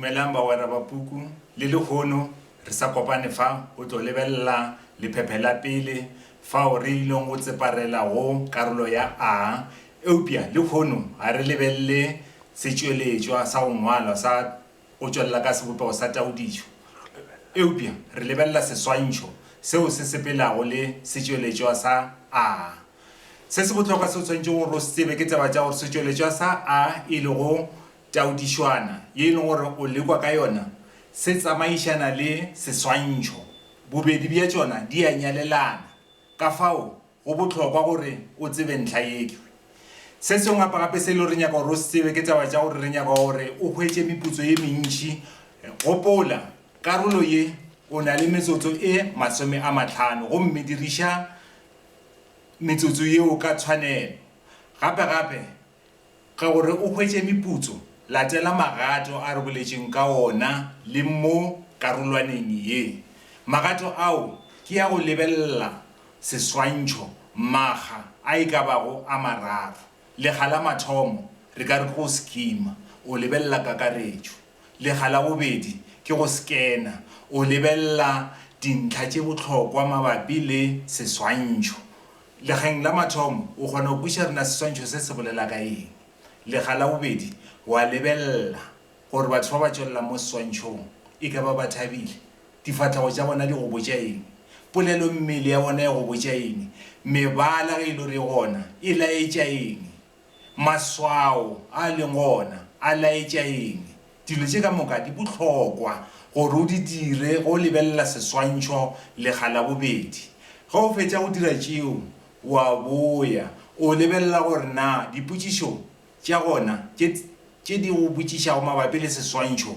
Melamba wa rabapuku le lehono re sa kopane fa o tlo lebella le phepela pele fa o re ilong go tseparela go karolo ya a eupia lehono ha re lebelle setšweletšwa sa go ngwalwa sa o tšwella ka sebopego sa taodišo eupia re lebella seswantšho seo se sepelago le setšweletšwa sa a se se bohlokwa se o tshwanetse gore o se tsebe ke taba tša gore setšweletšwa sa a e le go taodišwana ye leng gore o lekwa ka yona se tsamaišana le seswantšho bobedi bja tšona di a nyalelana ka fao go bohlokwa gore o tsebe ntlha yeke se sengwe gape se le re nyaka gore o se tsebe ke taba tša gore re nyaka gore o hwetše meputso ye mentši gopola karolo ye o na le metsotso e 50 gomme diriša metsotso yeo ka tshwanelo gape ka gore o hwetše meputso latela magato a re boletšeng ka ona le mo karolwaneng ye magato ao ke ya go lebella seswantšho maga a e ka bago a mararo legala mathomo re ka re go sekima o lebella kakaretšo legala bobedi ke go sekena o lebella dintlha tše bohlokwa mabapi le seswantšho legeng la mathomo o kgona go kwiša rena seswantšho se se bolela ka eng legala bobedi wa lebella gore batho ba ba tšwelela mo seswantšhong e ka ba thabile difatlago tša bona di go botša eng polelo mmele ya bona e go botša eng mebala ge e le re gona e laetša eng maswao a leng gona a laetša eng dilo tše ka moka di bohlokwa gore o di dire go lebella seswantšho legala bobedi ge o fetša go dira tšeo wa boya o lebella gore na dipotšišo tša gona tše di go botšišago mabapi le seswantšho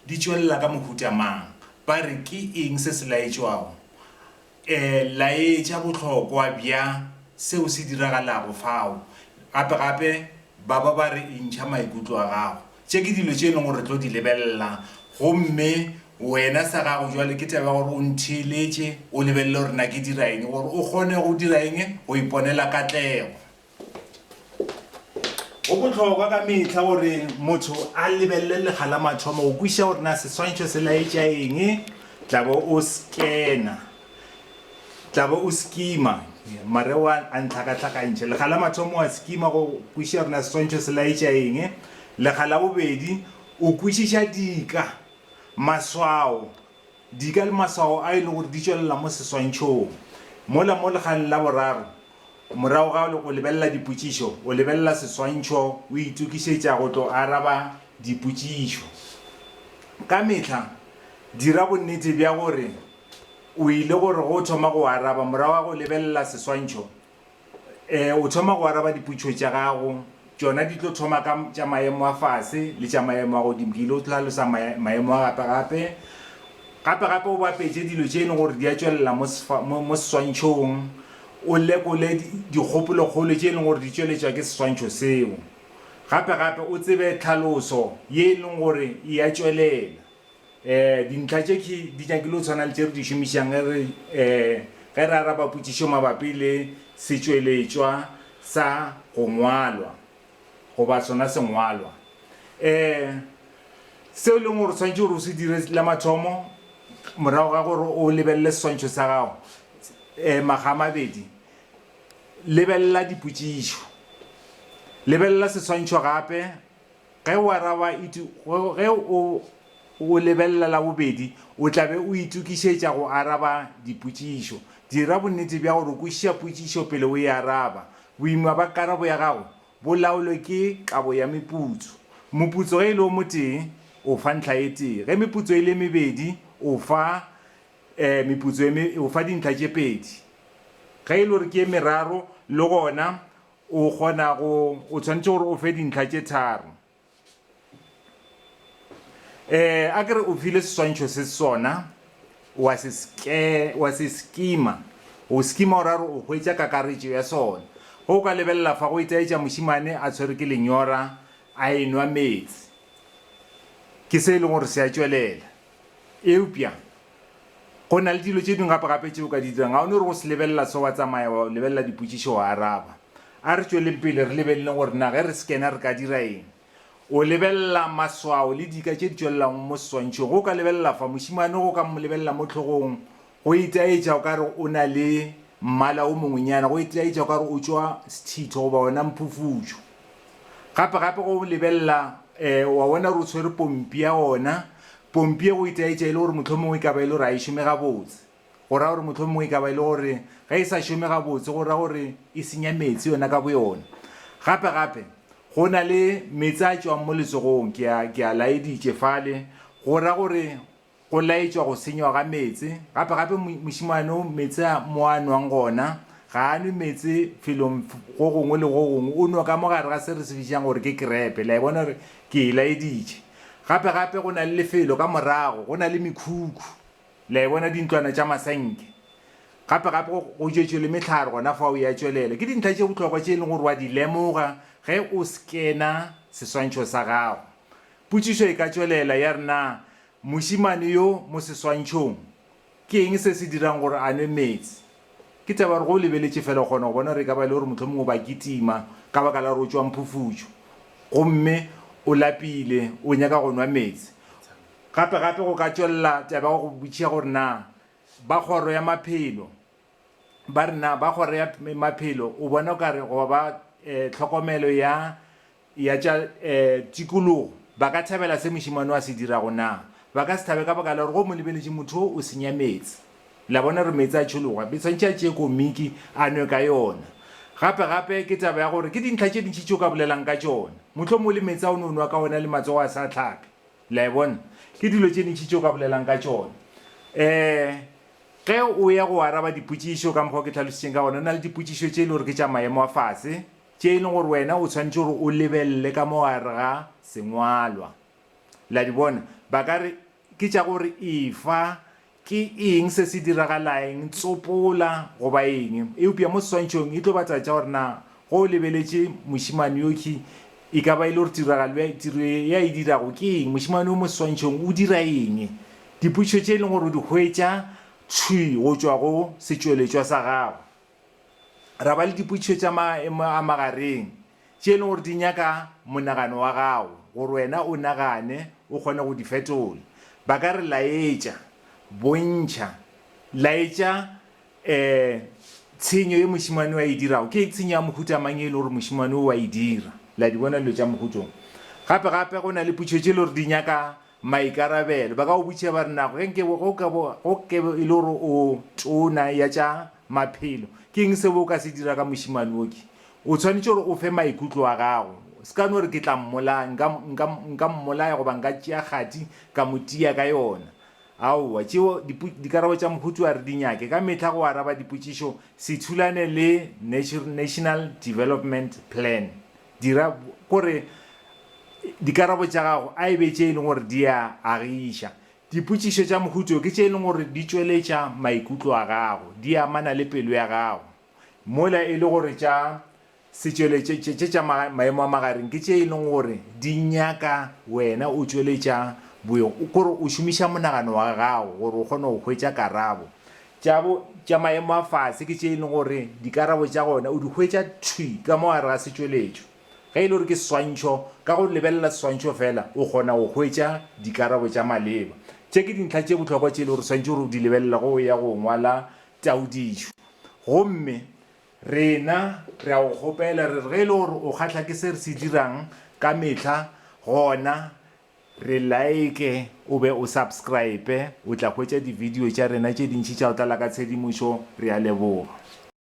di tšwelela ka mehuta mang ba re ke eng se se laetšwago laetša bohlokwa bja seo se diragalago fao gape ba re ntšha maikutlo a gago tše ke dilo tše e leng gore tlo di lebella gomme wena sa gago jwale ke taba gore o ntheletše o lebelele gore na ke dira eng gore o kgone go dira eng go iponela katlego o bohlokwa ka mehla gore motho a lebelele legala mathomo go kwiša gore na seswantšho se laetša eng tlabe o sekena tlabe o sekima mare wa antlhakatlhakantšhe legala mathomo wa sekima go kwiša gore na seswantšho se laetša eng legala bobedi o kwišiša dika maswao dika le maswao a e le gore di tšwelela mo seswantšhong mola mo legaleng la boraro morago ga o lebella dipotšišo o lebella seswantšho o itukišetša go tlo araba dipotšišo ka mehla dira bonnete bja gore o ile gore go thoma go araba morago ga go lebella seswantšho o thoma go araba dipotšišo tša gago tšona di tlo thoma ka tša maemo a fase le tša maemo a godimo ke ile o tlhalosa maemo a gape o bapetše dilo tše e leng gore di a tšwelela mo seswantšhong o lekole dikgopolokgolo tše e leng gore di tšweletšwa ke seswantšho seo gape o tsebe tlhaloso ye e leng gore e a tšwelela dintlha tše di nyakile o tshwana le tše re di šomišang ge re araba potšišo mabapi le setšweletšwa sa go ngwalwa goba sona sengwalwa seo e leng gore tshwantše gore o se dire la mathomo morago ga gore o lebelele seswantšho sa gago maga mabedi lebella dipotšišo lebella seswantšho gape ge o araba ge o lebella la bobedi o tlabe o itukišetša go araba dipotšišo dira bonnete bja gore o kwešiša potšišo pele o e araba boima ba karabo ya gago bo laolwe ke kabo ya moputso ge e le o motee o fa ntlha e tee ge meputso e le mebedi o fa dintlha tše pedi ge e le gore ke meraro le gona o kgona o tshwanetse gore o fe dintlha tše tharo a kere o file seswantšho se sona wa se sekima o sekima gore are o hwetša kakaretšo ya sona go ka lebelela fa go itaetša mošimane a tshwere ke lenyora a enwa metsi ke se e leng gore se a tšwelela eupša go na le dilo tše dingwe gape tšeo ka di dirang ga o ne gore go se lebelela so wa tsamaya wa lebelela dipotšišo wa araba a re tšweleng pele re lebeleleng gore na ge re sekena re ka dira eng o lebella maswao le dika tše di tšwelelang mo seswantšhong go ka lebella fa mošimane go ka mo lebella mo tlhogong go itaetša o kare o na le mmala o mongwenyana go itaetša o kare o tšwa sethitho goba ona mphufutšo gape go lebella wa bona re o tshwere pompi ya ona pompi e go itaetša e le gore mohlomongwe e ka ba e le gore a e šome gabotse go raya gore mohlomongwe e ka ba e le gore ga e sa šome gabotse go raya gore e senya metsi yona ka bo yona gape go na le metsi a tšwang mo letsogong ke a laeditše fale go raya gore go laetšwa go senywa ga metsi gape mošimane metsi mo a nwang gona ga a nwe metsi felong go gongwe le go gongwe o nwa ka mo gare ga se re se fišang gore ke krepe la e bona gore ke e laeditše gape go na le lefelo ka morago go na le mekhukhu la e bona dintlwana tša masenke gape go tšetšwe le mehlare gona fa o ya tšwelela ke dintlha tše bohlokwa tše e leng gore wa di lemoga ge o sekena seswantšho sa gago potšišo e ka tšwelela ya rena mošimane yo mo seswantšhong ke eng se se dirang gore a nwe metsi ke taba re go lebeletše fela kgona go bona re ka ba le gore mohlomongwe ba kitima ka baka la re o tšwa mphufutšo gomme o lapile o nyaka go nwa metsi gape go ka tšwelela taba go botšia gore na ba kgoro ya maphelo ba re na ba kgoro ya maphelo o bona o kare go ba tlhokomelo ya tša tikologo ba ka thabela se mošimane wa se dirago na ba ka se thabe ka baka la gore go mo lebeletše motho o senya metsi la bona re metsi a tšhologa betshwantše a tšee komiki a nwe ka yona gape ke taba ya gore ke dintlha tše dintšhi tšeo ka bolelang ka tšona motlho mo le metsi a o ne o nwa ka ona le matsogo a sa tlhape la e bona ke dilo tše dintšhi tšeo ka bolelang ka tšona ge o ya go araba dipotšišo ka mokgwa ke tlhalositšeng ka gona na le dipotšišo tše e le gore ke tša maemo a fase tše e leng gore wena o tshwanetse gore o lebelele ka mo gare ga sengwalwa la di bona ba ka re ke tša gore efa ke eng se se diragalaeng tsopola goba eng eupša mo seswantšhong e tlo batsa tša gore na go o lebeletše mošimane yoki e ka ba e le gore tiro ya e dirago ke eng mošimane o mo seswantšhong o dira eng dipotšišo tše e leng gore o di hwetša tšhwi go tšwa go setšweletšwa sa gago ra ba le dipotšišo tša maemo a magareng tše e leng gore di nyaka monagano wa gago gore wena o nagane o kgone go di fetola ba ka re laetša bontšha laetša tshenyo ye mošimane wa e dirago ke tshenyo ya mehuta mang e le gore mošimane o wa e dira la di bona dilo tša mohutong gape go na le potšišo tše e le gore di nyaka maikarabelo ba ka go botšia ba re nago go ke e le gore o tona ya tša maphelo ke eng se bo o ka se dira ka mošimane oki o tshwanetse gore o fe maikutlo a gago se ka no re ke tla mmolaya nka mmolaya goba nka tšea kgati ka mo tia ka yona aowa tšeo dikarabo tša mohutu a re di nyake ka mehla go araba dipotšišo se thulane le national development plan dira kore dikarabo tša gago a ebe tše e leng gore di a agiša dipotšišo tša mohutu ke tše e leng gore di tšweletša maikutlo a gago di amana le pelo ya gago mola e le gore tša setšweletše tša maemo a magareng ke tše e leng gore di nyaka wena o tšweletša kore o šomiša monagano wa gago gore o kgone go hwetša karabo tša maemo a fase ke tše e leng gore dikarabo tša gona o di hwetša thwi ka mo gare ga setšweletšo ge e le gore ke seswantšho ka go lebelela seswantšho fela o kgona go hwetša dikarabo tša maleba tše ke dintlha tše bohlokwa tše e le gore swantšhe gore o di lebelela go ya go ngwala taodišo gomme rena re a go kgopela re ge e le gore o kgatlha ke se re se dirang ka mehla gona re like o be o subscribe o tla hwetša di-video tša rena tše dintšhi tša o tlala ka tshedimošo re a leboga